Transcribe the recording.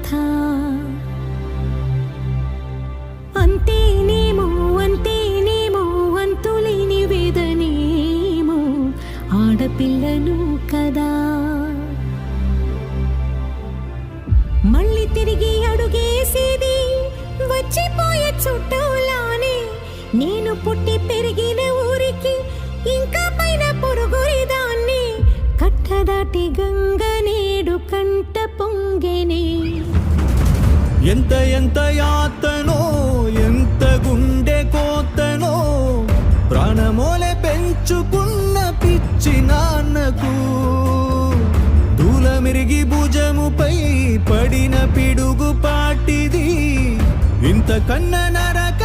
కథ. అంతేనేమో అంతేనేమో అంతులేని వేదనేమో ఆడపిల్లను కదా. మళ్ళీ తిరిగి అడుగేసేది వచ్చిపోయే చుట్టూలానే. నేను పుట్టి పెరిగిన ఊరికి ఇంకా పైన పొరుగురిదాన్ని. కట్టదాటి గంగ నేడు కంట పొంగెనే. ఎంత ఎంత యాతనో ఎంత గుండె కోతనో ప్రాణమోలే పెంచుకున్న పిచ్చి నాన్నకు దూలమిరిగి భుజముపై పడిన పిడుగు పాటిది ఇంత కన్న నరక